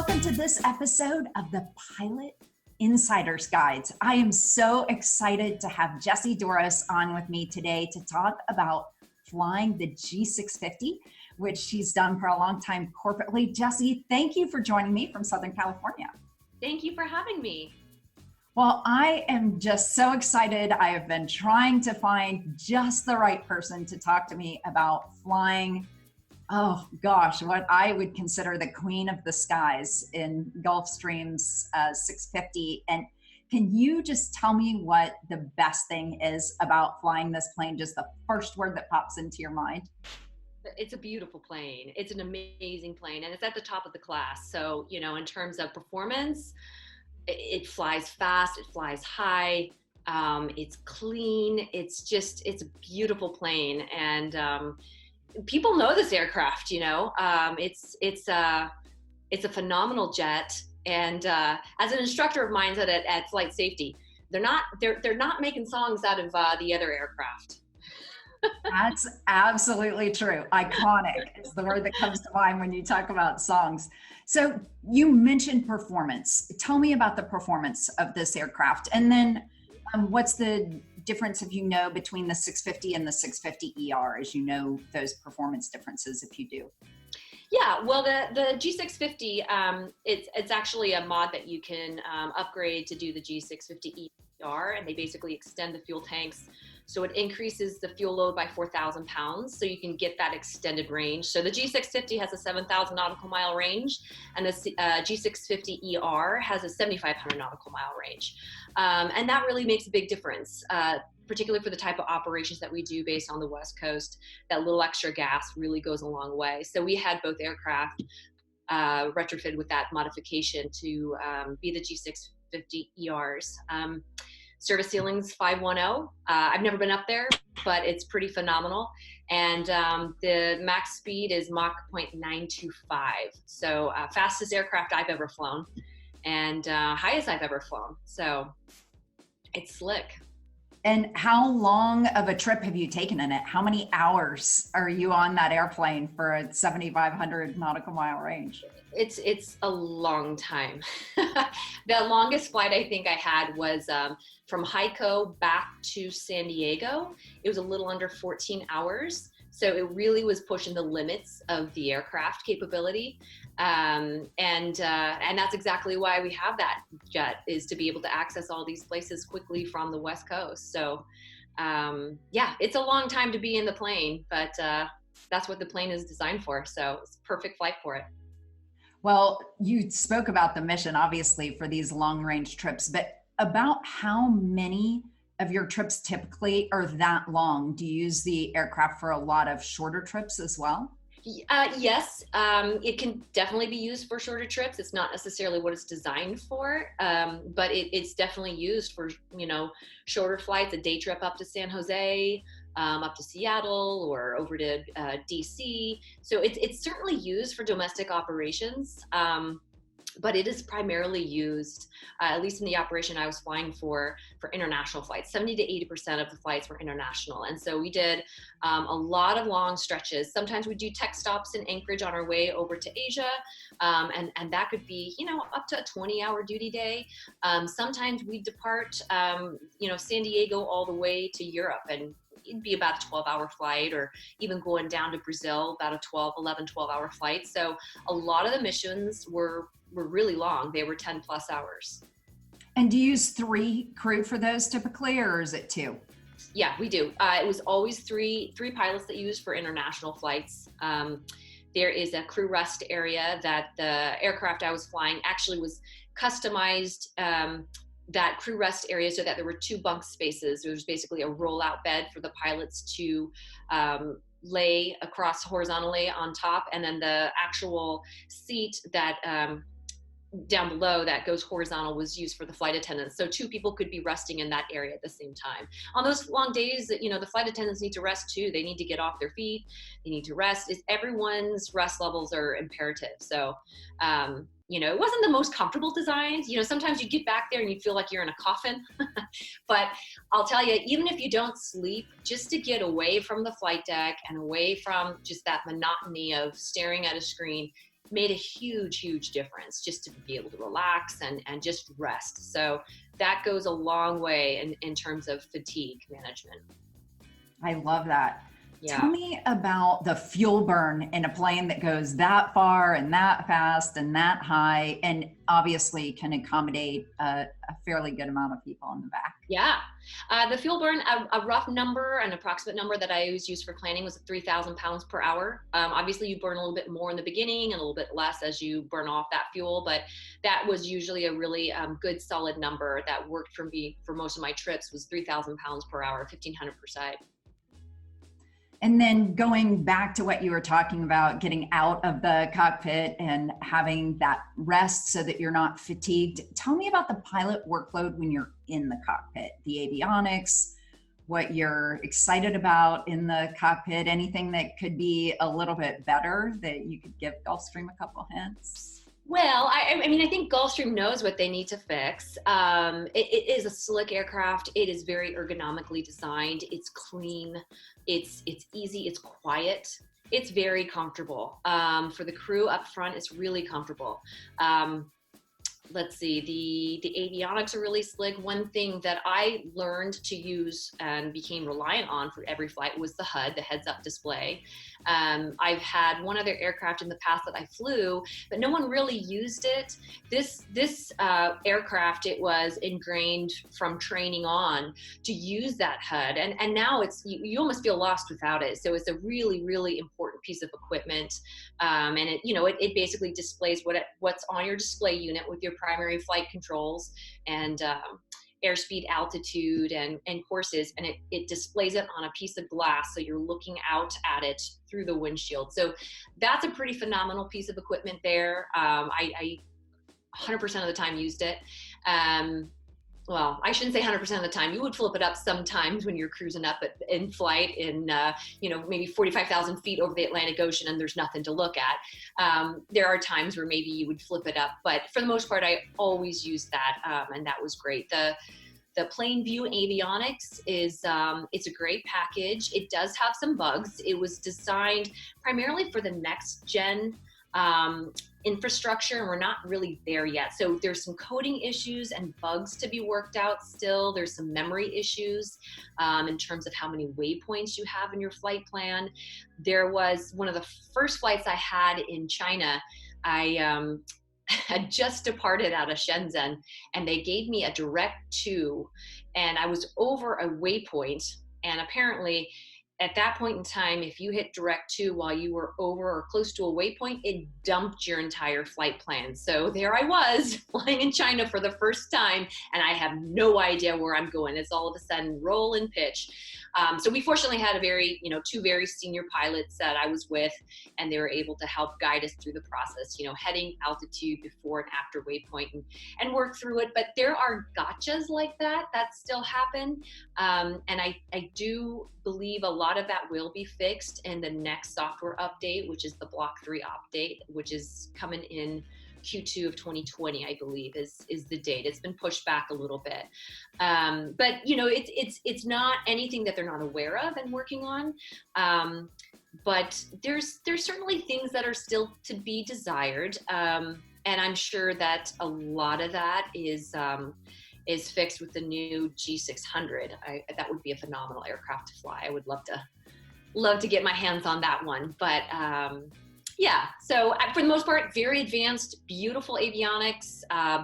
welcome to this episode of the Pilot Insider's Guides. I am so excited to have Jessie Doros on with me today to talk about flying the G650, which she's done for a long time corporately. Jessie, thank you for joining me from Southern California. Thank you for having me. Well, I am just so excited. I have been trying to find just the right person to talk to me about flying, oh gosh, what I would consider the queen of the skies in Gulfstream's 650. And can you just tell me what the best thing is about flying this plane? Just the first word that pops into your mind. It's a beautiful plane. It's an amazing plane, and it's at the top of the class. So, you know, in terms of performance, it flies fast, it flies high, it's clean, it's a beautiful plane. And people know this aircraft, you know. It's a phenomenal jet. And as an instructor of mine at Flight Safety, they're not making songs out of the other aircraft. That's absolutely true. Iconic is the word that comes to mind when you talk about songs. So you mentioned performance. Tell me about the performance of this aircraft. And then what's the difference, if you know, between the 650 and the 650ER, as you know those performance differences, if you do? Yeah, well, the G650, it's actually a mod that you can upgrade to do the G650ER, and they basically extend the fuel tanks. So it increases the fuel load by 4,000 pounds, so you can get that extended range. So the G650 has a 7,000 nautical mile range, and the G650ER has a 7,500 nautical mile range. And that really makes a big difference, particularly for the type of operations that we do based on the West Coast. That little extra gas really goes a long way. So we had both aircraft retrofitted with that modification to be the G650ERs. Service ceiling's 510. I've never been up there, but it's pretty phenomenal. And the max speed is Mach 0.925. So fastest aircraft I've ever flown, and highest I've ever flown. So it's slick. And how long of a trip have you taken in it? How many hours are you on that airplane for a 7,500 nautical mile range? It's a long time. The longest flight I think I had was from Haikou back to San Diego. It was a little under 14 hours. So it really was pushing the limits of the aircraft capability. And that's exactly why we have that jet, is to be able to access all these places quickly from the West Coast. So yeah, it's a long time to be in the plane, but that's what the plane is designed for. So it's a perfect flight for it. Well, you spoke about the mission, obviously, for these long range trips, but about how many of your trips typically are that long? Do you use the aircraft for a lot of shorter trips as well? Yes, it can definitely be used for shorter trips. It's not necessarily what it's designed for, but it's definitely used for, you know, shorter flights, a day trip up to San Jose, up to Seattle, or over to DC. So it's certainly used for domestic operations, but it is primarily used, at least in the operation I was flying for international flights. 70 to 80% of the flights were international. And so we did a lot of long stretches. Sometimes we do tech stops in Anchorage on our way over to Asia. And that could be, you know, up to a 20-hour duty day. Sometimes we depart, you know, San Diego all the way to Europe, and it'd be about a 12-hour flight, or even going down to Brazil, about a 12-hour flight. So a lot of the missions were really long. They were 10 plus hours. And do you use 3 crew for those typically, or is it 2? Yeah, we do. It was always three pilots that used for international flights. There is a crew rest area that the aircraft I was flying actually was customized, that crew rest area, so that there were 2 bunk spaces. There was basically a rollout bed for the pilots to lay across horizontally on top, and then the actual seat that down below that goes horizontal was used for the flight attendants. So 2 people could be resting in that area at the same time. On those long days, you know, the flight attendants need to rest too. They need to get off their feet. They need to rest. Everyone's rest levels are imperative. So, you know, it wasn't the most comfortable designs. You know, sometimes you get back there and you feel like you're in a coffin. But I'll tell you, even if you don't sleep, just to get away from the flight deck and away from just that monotony of staring at a screen, made a huge difference just to be able to relax and just rest. So that goes a long way in terms of fatigue management. I love that. Yeah. Tell me about the fuel burn in a plane that goes that far and that fast and that high, and obviously can accommodate a fairly good amount of people in the back. Yeah. The fuel burn, a rough number, an approximate number that I always use for planning was 3,000 pounds per hour. Obviously you burn a little bit more in the beginning and a little bit less as you burn off that fuel, but that was usually a really good solid number that worked for me for most of my trips. Was 3,000 pounds per hour, 1,500 per side. And then going back to what you were talking about, getting out of the cockpit and having that rest so that you're not fatigued. Tell me about the pilot workload when you're in the cockpit, the avionics, what you're excited about in the cockpit, anything that could be a little bit better that you could give Gulfstream a couple hints. Well, I mean, I think Gulfstream knows what they need to fix. It is a slick aircraft. It is very ergonomically designed. It's clean. It's easy. It's quiet. It's very comfortable. For the crew up front, it's really comfortable. Let's see, the avionics are really slick. One thing that I learned to use and became reliant on for every flight was the HUD, the heads-up display. I've had one other aircraft in the past that I flew, but no one really used it. This aircraft, it was ingrained from training on to use that HUD, and now it's you almost feel lost without it. So it's a really important piece of equipment, and it basically displays what's on your display unit with your primary flight controls and airspeed, altitude, and courses, and it displays it on a piece of glass, so you're looking out at it through the windshield. So that's a pretty phenomenal piece of equipment there. I 100% of the time used it. Well, I shouldn't say 100% of the time. You would flip it up sometimes when you're cruising up in flight in, maybe 45,000 feet over the Atlantic Ocean and there's nothing to look at. There are times where maybe you would flip it up, but for the most part, I always use that, and that was great. The plain view avionics is, it's a great package. It does have some bugs. It was designed primarily for the next gen infrastructure, and we're not really there yet. So there's some coding issues and bugs to be worked out still. There's some memory issues in terms of how many waypoints you have in your flight plan. There was one of the first flights I had in China. I had just departed out of Shenzhen, and they gave me a direct to, and I was over a waypoint, and apparently at that point in time, if you hit direct to while you were over or close to a waypoint, it dumped your entire flight plan. So there I was flying in China for the first time, and I have no idea where I'm going. It's all of a sudden roll and pitch. So we fortunately had two very senior pilots that I was with, and they were able to help guide us through the process, heading altitude before and after waypoint and work through it. But there are gotchas like that still happen. And I do believe a lot of that will be fixed in the next software update, which is the Block 3 update, which is coming in Q2 of 2020, I believe is the date. It's been pushed back a little bit. But it's not anything that they're not aware of and working on. But there's certainly things that are still to be desired. And I'm sure that a lot of that is fixed with the new G600. That would be a phenomenal aircraft to fly. I would love to get my hands on that one. But yeah, so for the most part, very advanced, beautiful avionics,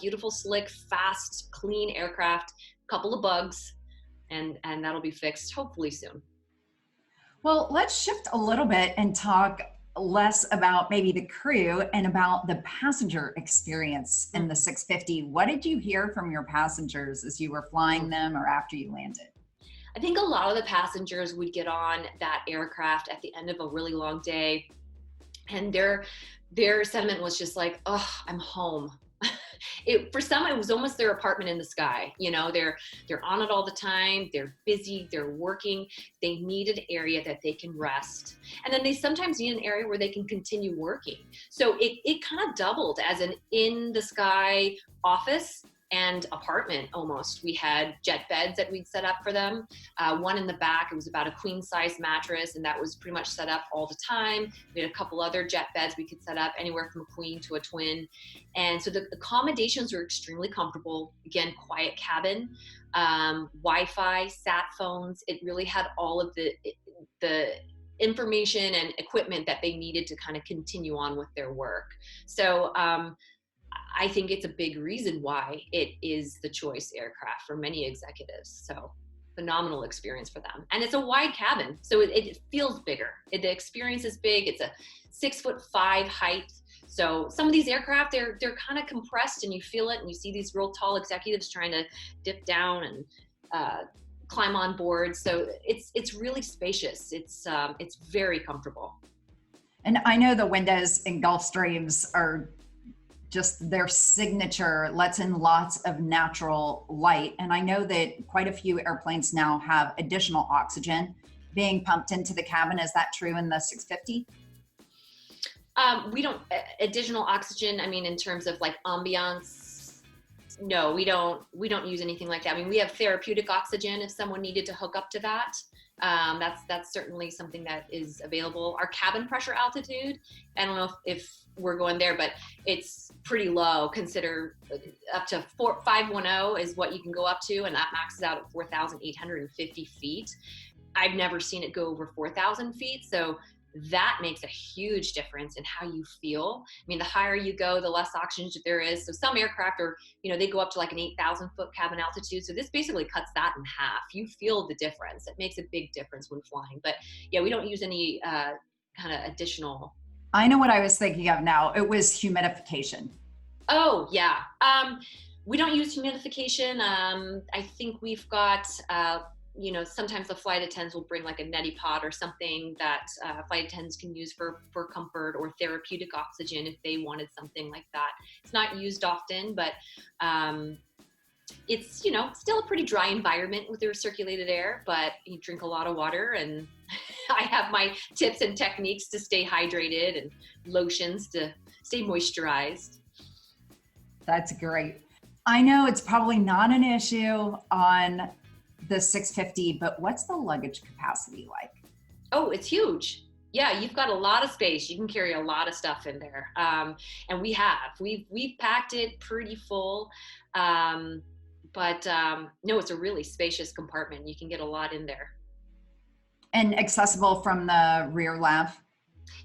beautiful, slick, fast, clean aircraft, couple of bugs, and that'll be fixed hopefully soon. Well, let's shift a little bit and talk less about maybe the crew and about the passenger experience in the 650. What did you hear from your passengers as you were flying them or after you landed? I think a lot of the passengers would get on that aircraft at the end of a really long day, and their sentiment was just like, oh, I'm home. For some, it was almost their apartment in the sky. They're on it all the time. They're busy. They're working. They need an area that they can rest. And then they sometimes need an area where they can continue working. So it kind of doubled as an in the sky office and apartment almost. We had jet beds that we'd set up for them. One in the back, it was about a queen size mattress, and that was pretty much set up all the time. We had a couple other jet beds we could set up anywhere from a queen to a twin. And so the accommodations were extremely comfortable. Again, quiet cabin, Wi-Fi, sat phones. It really had all of the information and equipment that they needed to kind of continue on with their work. So I think it's a big reason why it is the choice aircraft for many executives. So phenomenal experience for them. And it's a wide cabin, so it feels bigger. The experience is big. It's a 6'5" height. So some of these aircraft, they're kind of compressed, and you feel it, and you see these real tall executives trying to dip down and climb on board. So it's really spacious. It's very comfortable. And I know the windows in Gulfstreams are just their signature, lets in lots of natural light. And I know that quite a few airplanes now have additional oxygen being pumped into the cabin. Is that true in the 650? We don't, additional oxygen, I mean, in terms of like ambiance, no, we don't use anything like that. I mean, we have therapeutic oxygen if someone needed to hook up to that. That's certainly something that is available. Our cabin pressure altitude, I don't know if we're going there, but it's pretty low. Consider up to 510 is what you can go up to, and that maxes out at 4,850 feet. I've never seen it go over 4,000 feet. So that makes a huge difference in how you feel. I mean, the higher you go, the less oxygen there is. So some aircraft are, they go up to like an 8,000 foot cabin altitude. So this basically cuts that in half. You feel the difference. It makes a big difference when flying. But yeah, we don't use any kind of additional. I know what I was thinking of now. It was humidification. Oh, yeah. We don't use humidification. I think we've got sometimes the flight attendants will bring like a neti pot or something that flight attendants can use for comfort, or therapeutic oxygen if they wanted something like that. It's not used often, but it's, still a pretty dry environment with their circulated air, but you drink a lot of water, and I have my tips and techniques to stay hydrated and lotions to stay moisturized. That's great. I know it's probably not an issue on the 650, but what's the luggage capacity like? Oh, it's huge. Yeah, you've got a lot of space. You can carry a lot of stuff in there. And we've packed it pretty full. But no, it's a really spacious compartment. You can get a lot in there. And accessible from the rear lav?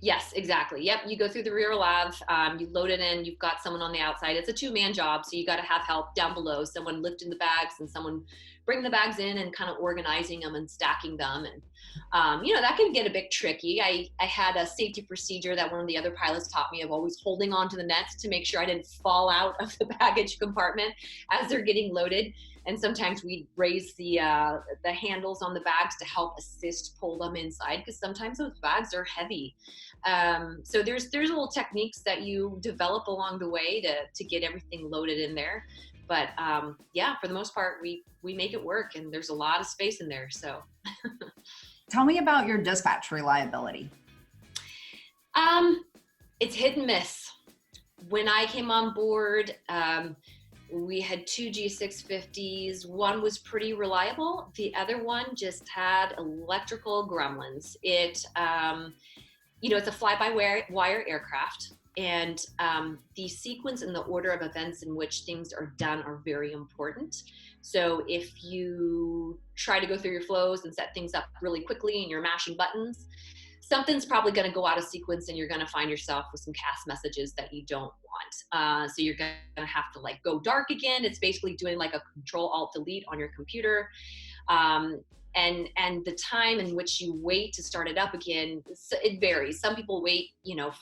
Yes, exactly. Yep. You go through the rear lav, you load it in, you've got someone on the outside. It's a 2-man job. So you got to have help down below, someone lifting the bags and someone bringing the bags in and kind of organizing them and stacking them. And, that can get a bit tricky. I had a safety procedure that one of the other pilots taught me of always holding on to the nets to make sure I didn't fall out of the baggage compartment as they're getting loaded. And sometimes we raise the handles on the bags to help assist pull them inside, because sometimes those bags are heavy. So there's little techniques that you develop along the way to get everything loaded in there. But for the most part, we make it work, and there's a lot of space in there. So tell me about your dispatch reliability. It's hit and miss. When I came on board, we had 2 G650s. One was pretty reliable. The other one just had electrical gremlins. It's a fly-by-wire aircraft, and the sequence and the order of events in which things are done are very important. So if you try to go through your flows and set things up really quickly and you're mashing buttons, something's probably going to go out of sequence, and you're going to find yourself with some CAS messages that you don't want. So you're going to have to go dark again. It's basically doing like a Control-Alt-Delete on your computer. And the time in which you wait to start it up again, it varies. Some people wait,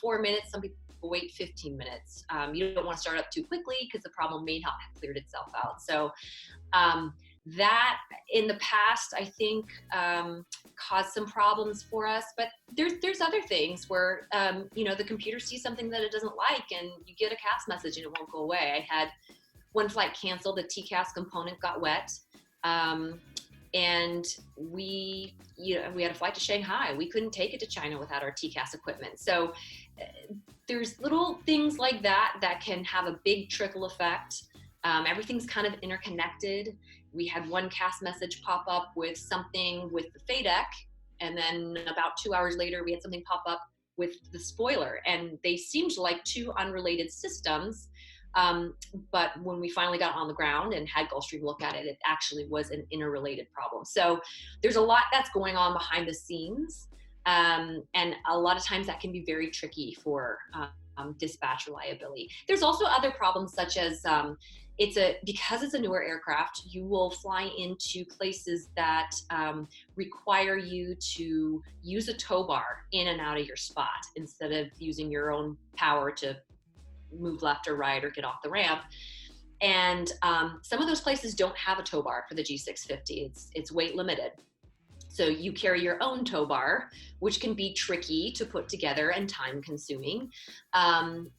4 minutes. Some people wait 15 minutes. You don't want to start up too quickly because the problem may not have cleared itself out. So that in the past, I think, caused some problems for us. But there's other things where, the computer sees something that it doesn't like, and you get a CAS message and it won't go away. I had one flight canceled, the TCAS component got wet. And we had a flight to Shanghai. We couldn't take it to China without our TCAS equipment. So there's little things like that can have a big trickle effect. Everything's kind of interconnected. We had one CAS message pop up with something with the FADEC, and then about 2 hours later, we had something pop up with the spoiler, and they seemed like two unrelated systems. But when we finally got on the ground and had Gulfstream look at it, it actually was an interrelated problem. So there's a lot that's going on behind the scenes. And a lot of times that can be very tricky for dispatch reliability. There's also other problems such as because it's a newer aircraft, you will fly into places that require you to use a tow bar in and out of your spot instead of using your own power to move left or right or get off the ramp. And some of those places don't have a tow bar for the G650. It's weight limited. So you carry your own tow bar, which can be tricky to put together and time consuming. And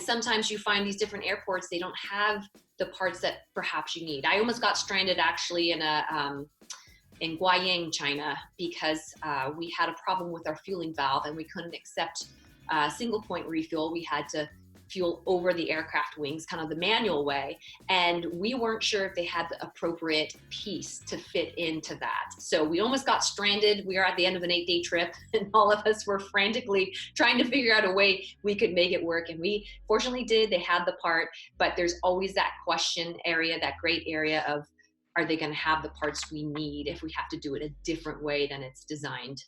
sometimes you find these different airports, they don't have the parts that perhaps you need. I almost got stranded actually in Guiyang, China, because we had a problem with our fueling valve and we couldn't accept single point refuel. We had to fuel over the aircraft wings, kind of the manual way. And we weren't sure if they had the appropriate piece to fit into that. So we almost got stranded. We were at the end of an 8-day trip and all of us were frantically trying to figure out a way we could make it work. And we fortunately did, they had the part, but there's always that question area, that great area of, are they gonna have the parts we need if we have to do it a different way than it's designed?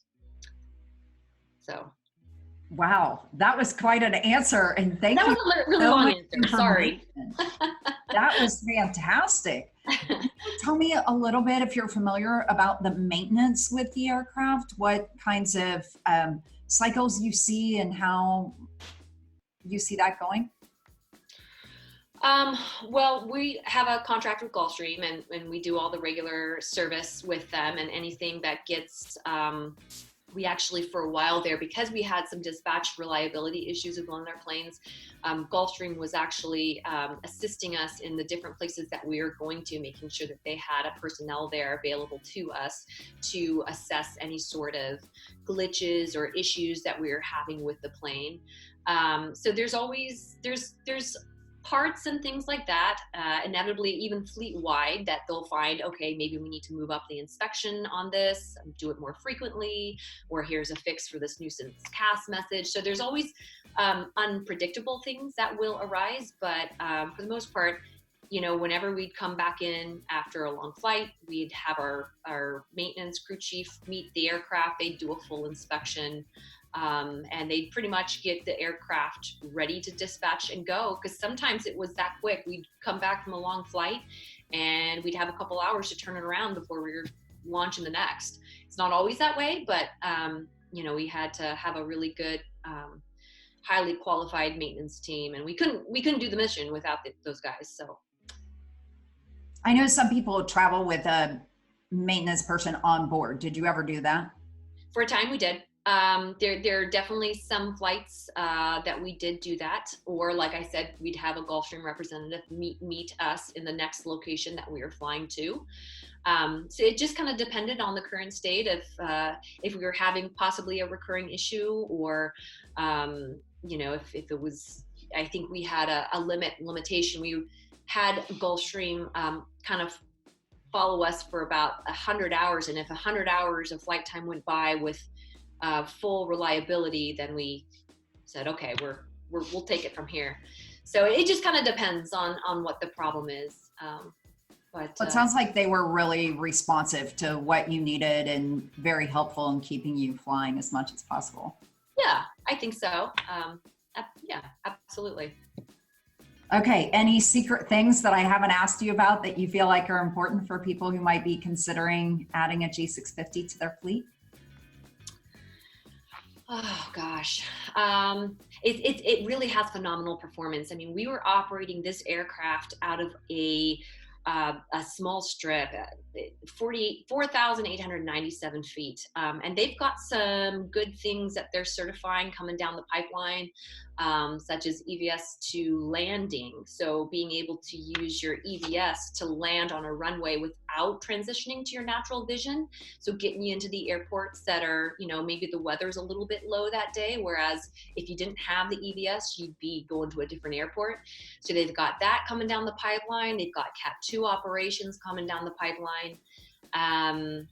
So. Wow, that was quite an answer, and thank you. That was a really long answer. Sorry. That was fantastic. Tell me a little bit, if you're familiar, about the maintenance with the aircraft, what kinds of cycles you see and how you see that going? Well, we have a contract with Gulfstream and we do all the regular service with them, and anything that gets we actually, for a while there, because we had some dispatch reliability issues with one of our planes, Gulfstream was actually assisting us in the different places that we were going to, making sure that they had a personnel there available to us to assess any sort of glitches or issues that we were having with the plane. So there's always, there's parts and things like that, inevitably even fleet-wide, that they'll find, okay, maybe we need to move up the inspection on this, do it more frequently, or here's a fix for this nuisance CAS message. So there's always unpredictable things that will arise, but for the most part, you know, whenever we'd come back in after a long flight, we'd have our maintenance crew chief meet the aircraft, they'd do a full inspection, and they'd pretty much get the aircraft ready to dispatch and go, because sometimes it was that quick. We'd come back from a long flight and we'd have a couple hours to turn it around before we were launching the next. It's not always that way, but you know, we had to have a really good, highly qualified maintenance team, and we couldn't do the mission without those guys. So I know some people travel with a maintenance person on board. Did you ever do that? For a time we did. There are definitely some flights that we did do that, or like I said, we'd have a Gulfstream representative meet us in the next location that we were flying to. So it just kind of depended on the current state of if we were having possibly a recurring issue, or you know, if it was, I think we had a limitation. We had Gulfstream kind of follow us for about 100 hours, and if 100 hours of flight time went by with full reliability, then we said, okay, we'll take it from here. So it just kind of depends on what the problem is. But it sounds like they were really responsive to what you needed and very helpful in keeping you flying as much as possible. Yeah, I think so. Yeah, absolutely. Okay, any secret things that I haven't asked you about that you feel like are important for people who might be considering adding a G650 to their fleet? Oh gosh, it really has phenomenal performance. I mean, we were operating this aircraft out of a small strip, 4,897 feet, and they've got some good things that they're certifying coming down the pipeline, such as EVS to landing. So being able to use your EVS to land on a runway without without transitioning to your natural vision. So getting you into the airports that are, maybe the weather's a little bit low that day, whereas if you didn't have the EVS, you'd be going to a different airport. So they've got that coming down the pipeline. They've got Cat 2 operations coming down the pipeline. And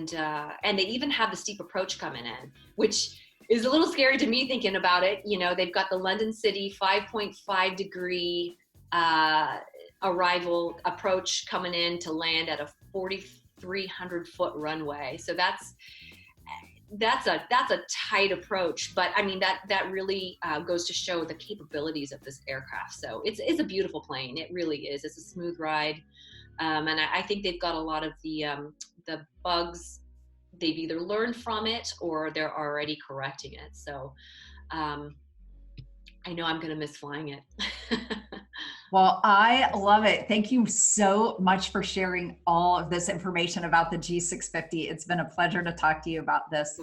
they even have the steep approach coming in, which is a little scary to me thinking about it. They've got the London City 5.5 degree arrival approach coming in to land at a 4,300 foot runway. So that's a tight approach, but I mean that really goes to show the capabilities of this aircraft. So it's a beautiful plane. It really is. It's a smooth ride, and I think they've got a lot of the bugs. They've either learned from it or they're already correcting it. So I know I'm going to miss flying it. Well, I love it. Thank you so much for sharing all of this information about the G650. It's been a pleasure to talk to you about this.